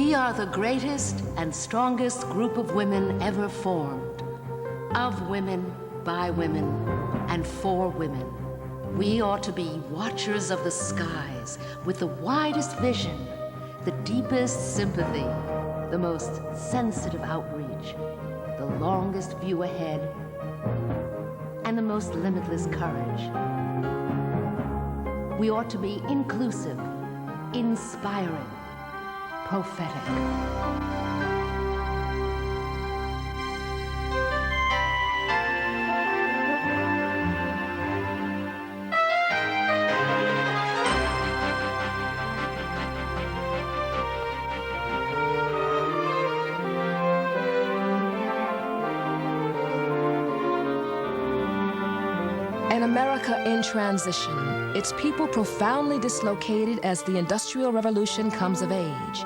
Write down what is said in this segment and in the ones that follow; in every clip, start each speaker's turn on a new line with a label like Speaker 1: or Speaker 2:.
Speaker 1: We are the greatest and strongest group of women ever formed. Of women, by women, and for women. We ought to be watchers of the skies with the widest vision, the deepest sympathy, the most sensitive outreach, the longest view ahead, and the most limitless courage. We ought to be inclusive, inspiring, prophetic.
Speaker 2: An America in transition, its people profoundly dislocated as the Industrial Revolution comes of age.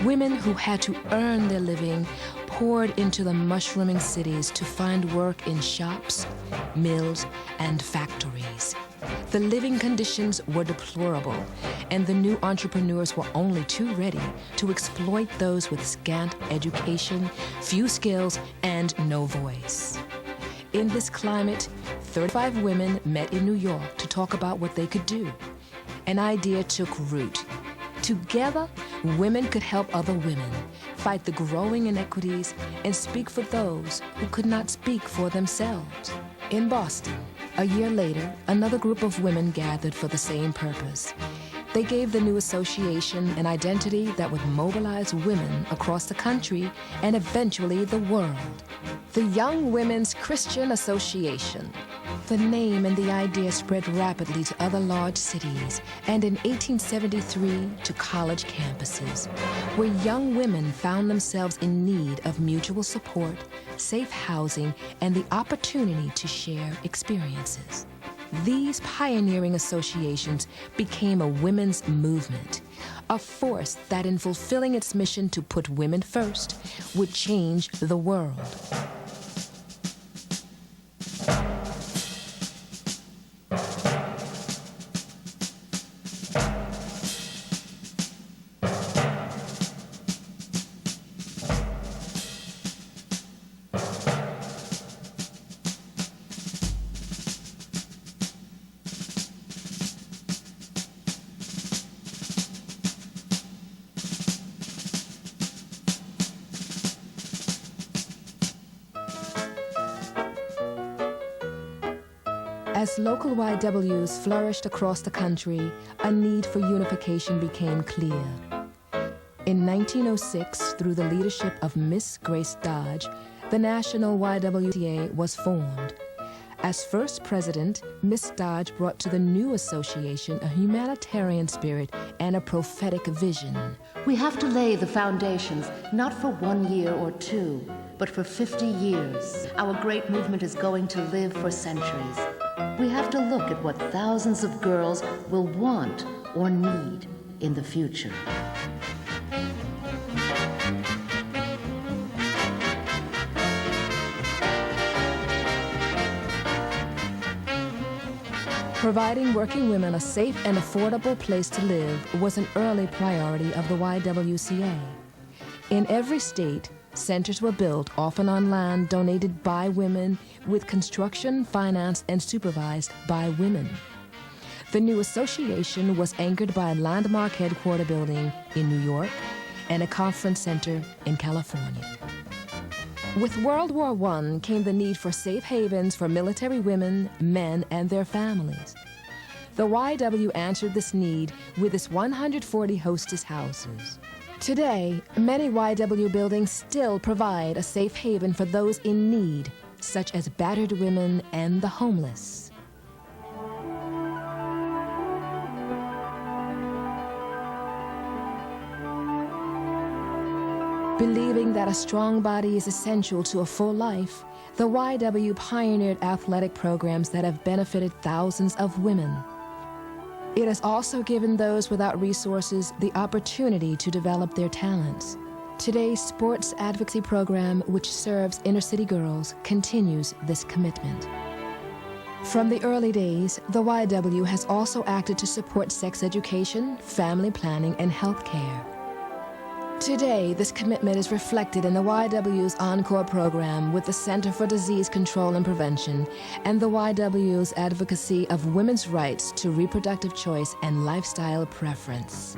Speaker 2: Women who had to earn their living poured into the mushrooming cities to find work in shops, mills, and factories. The living conditions were deplorable, and the new entrepreneurs were only too ready to exploit those with scant education, few skills, and no voice. In this climate, 35 women met in New York to talk about what they could do. An idea took root. Together, women could help other women, fight the growing inequities, and speak for those who could not speak for themselves. In Boston, a year later, another group of women gathered for the same purpose. They gave the new association an identity that would mobilize women across the country and eventually the world. The Young Women's Christian Association. The name and the idea spread rapidly to other large cities and in 1873 to college campuses, where young women found themselves in need of mutual support, safe housing, and the opportunity to share experiences. These pioneering associations became a women's movement, a force that in fulfilling its mission to put women first would change the world. As local YWs flourished across the country, a need for unification became clear. In 1906, through the leadership of Miss Grace Dodge, the National YWCA was formed. As first president, Miss Dodge brought to the new association a humanitarian spirit and a prophetic vision.
Speaker 1: We have to lay the foundations, not for 1 year or 2, but for 50 years. Our great movement is going to live for centuries. We have to look at what thousands of girls will want or need in the future.
Speaker 2: Providing working women a safe and affordable place to live was an early priority of the YWCA. In every state, centers were built, often on land donated by women, with construction financed and supervised by women. The new association was anchored by a landmark headquarter building in New York and a conference center in California. With World War I came the need for safe havens for military women, men, and their families. The YW answered this need with its 140 hostess houses. Today, many YW buildings still provide a safe haven for those in need, such as battered women and the homeless. Believing that a strong body is essential to a full life, the YW pioneered athletic programs that have benefited thousands of women. It has also given those without resources the opportunity to develop their talents. Today's sports advocacy program, which serves inner-city girls, continues this commitment. From the early days, the YW has also acted to support sex education, family planning, and health care. Today, this commitment is reflected in the YW's Encore program with the Center for Disease Control and Prevention and the YW's advocacy of women's rights to reproductive choice and lifestyle preference.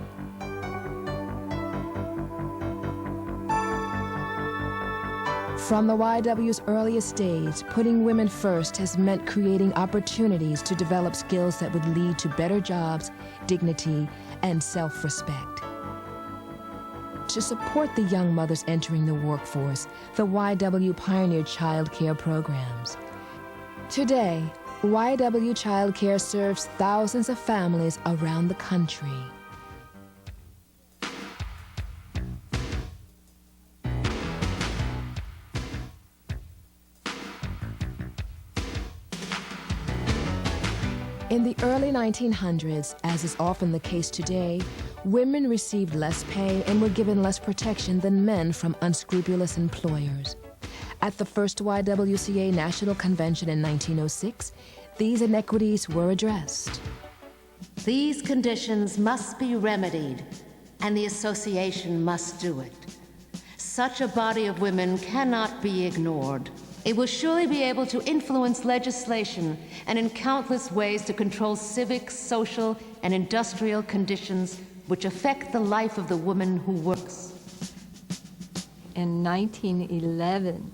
Speaker 2: From the YW's earliest days, putting women first has meant creating opportunities to develop skills that would lead to better jobs, dignity, and self-respect. To support the young mothers entering the workforce, the YW pioneered child care programs. Today, YW Child Care serves thousands of families around the country. In the early 1900s, as is often the case today, women received less pay and were given less protection than men from unscrupulous employers. At the first YWCA National Convention in 1906, these inequities were addressed.
Speaker 1: These conditions must be remedied, and the association must do it. Such a body of women cannot be ignored. It will surely be able to influence legislation and in countless ways to control civic, social, and industrial conditions which affect the life of the woman who works.
Speaker 3: In 1911,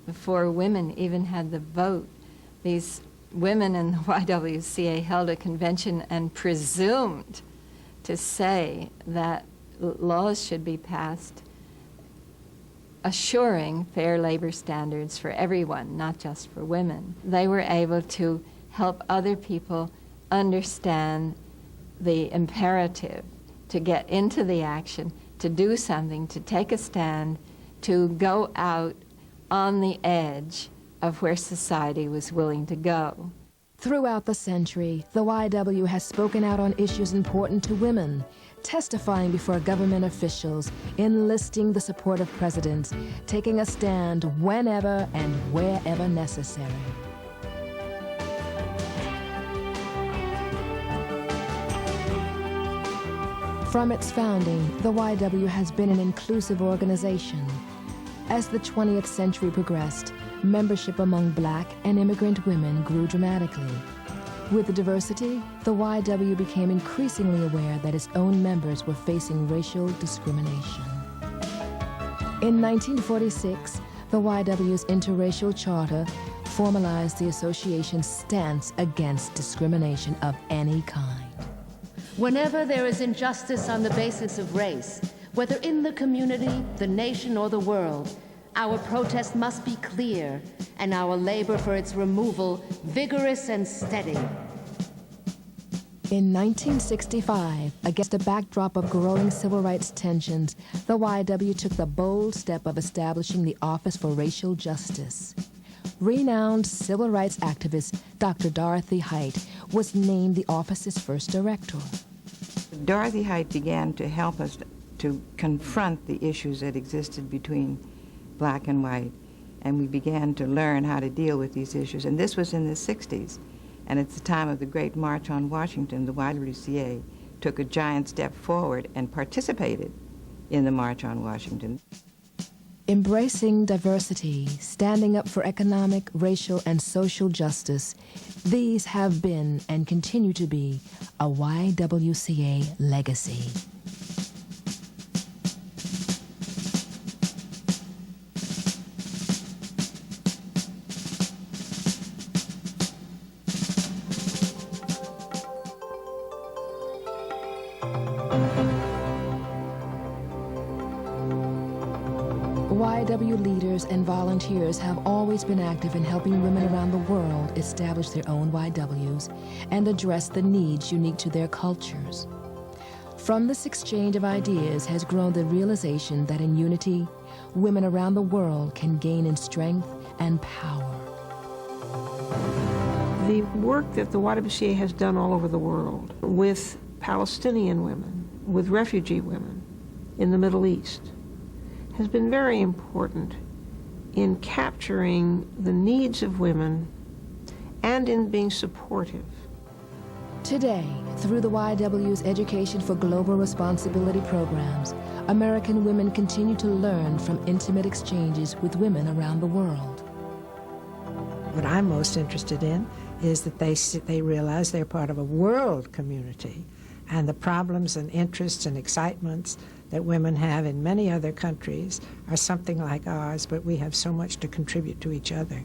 Speaker 3: before women even had the vote, these women in the YWCA held a convention and presumed to say that laws should be passed assuring fair labor standards for everyone, not just for women. They were able to help other people understand the imperative to get into the action, to do something, to take a stand, to go out on the edge of where society was willing to go.
Speaker 2: Throughout the century, the YW has spoken out on issues important to women, testifying before government officials, enlisting the support of presidents, taking a stand whenever and wherever necessary. From its founding, the YW has been an inclusive organization. As the 20th century progressed, membership among Black and immigrant women grew dramatically. With the diversity, the YW became increasingly aware that its own members were facing racial discrimination. In 1946, the YW's interracial charter formalized the association's stance against discrimination of any kind.
Speaker 1: Whenever there is injustice on the basis of race, whether in the community, the nation, or the world, our protest must be clear and our labor for its removal vigorous and steady.
Speaker 2: In 1965, against a backdrop of growing civil rights tensions, the YW took the bold step of establishing the Office for Racial Justice. Renowned civil rights activist Dr. Dorothy Height was named the office's first director.
Speaker 4: Dorothy Height began to help us to confront the issues that existed between Black and white, and we began to learn how to deal with these issues. And this was in the 60s. And at the time of the Great March on Washington, the YWCA took a giant step forward and participated in the March on Washington.
Speaker 2: Embracing diversity, standing up for economic, racial, and social justice, these have been and continue to be a YWCA legacy. YW leaders and volunteers have always been active in helping women around the world establish their own YWs and address the needs unique to their cultures. From this exchange of ideas has grown the realization that in unity, women around the world can gain in strength and power.
Speaker 5: The work that the YWCA has done all over the world with Palestinian women, with refugee women in the Middle East, has been very important in capturing the needs of women and in being supportive.
Speaker 2: Today, through the YW's Education for Global Responsibility programs, American women continue to learn from intimate exchanges with women around the world.
Speaker 6: What I'm most interested in is that they realize they're part of a world community, and the problems and interests and excitements that women have in many other countries are something like ours, but we have so much to contribute to each other.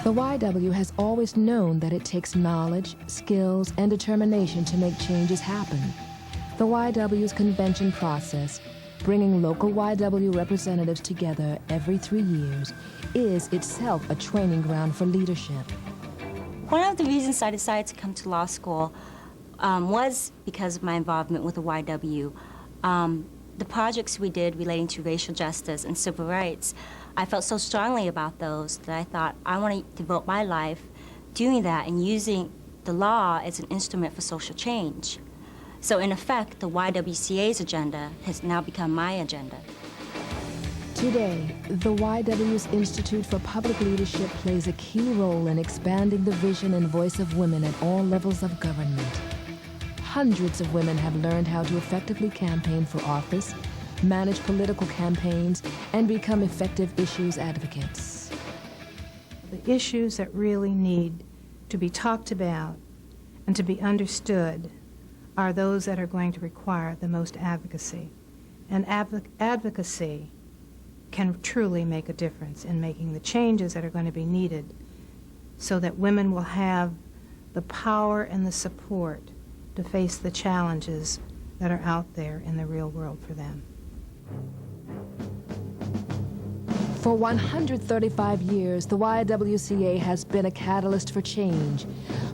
Speaker 2: The YW has always known that it takes knowledge, skills, and determination to make changes happen. The YW's convention process, bringing local YW representatives together every 3 years, is itself a training ground for leadership.
Speaker 7: One of the reasons I decided to come to law school was because of my involvement with the YW. The projects we did relating to racial justice and civil rights, I felt so strongly about those that I thought I want to devote my life doing that and using the law as an instrument for social change. So in effect, the YWCA's agenda has now become my agenda.
Speaker 2: Today, the YW's Institute for Public Leadership plays a key role in expanding the vision and voice of women at all levels of government. Hundreds of women have learned how to effectively campaign for office, manage political campaigns, and become effective issues advocates.
Speaker 8: The issues that really need to be talked about and to be understood are those that are going to require the most advocacy. And advocacy can truly make a difference in making the changes that are going to be needed so that women will have the power and the support to face the challenges that are out there in the real world for them.
Speaker 2: For 135 years, the YWCA has been a catalyst for change.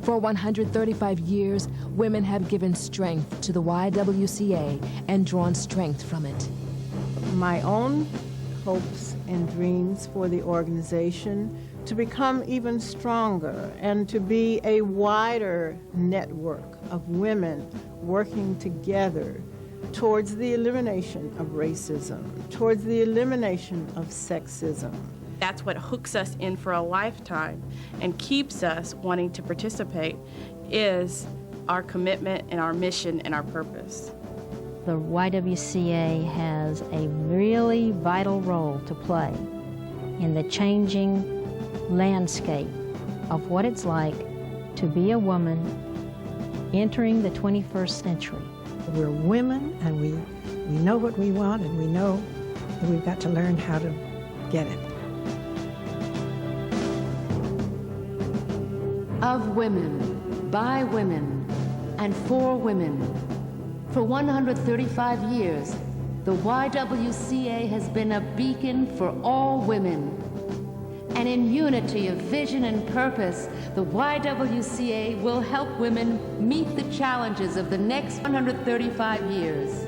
Speaker 2: For 135 years, women have given strength to the YWCA and drawn strength from it.
Speaker 9: My own hopes and dreams for the organization to become even stronger and to be a wider network of women working together towards the elimination of racism, towards the elimination of sexism.
Speaker 10: That's what hooks us in for a lifetime and keeps us wanting to participate is our commitment and our mission and our purpose.
Speaker 11: The YWCA has a really vital role to play in the changing landscape of what it's like to be a woman entering the 21st century.
Speaker 6: We're women, and we know what we want, and we know that we've got to learn how to get it.
Speaker 1: Of women, by women, and for women. For 135 years, the YWCA has been a beacon for all women. And in unity of vision and purpose, the YWCA will help women meet the challenges of the next 135 years.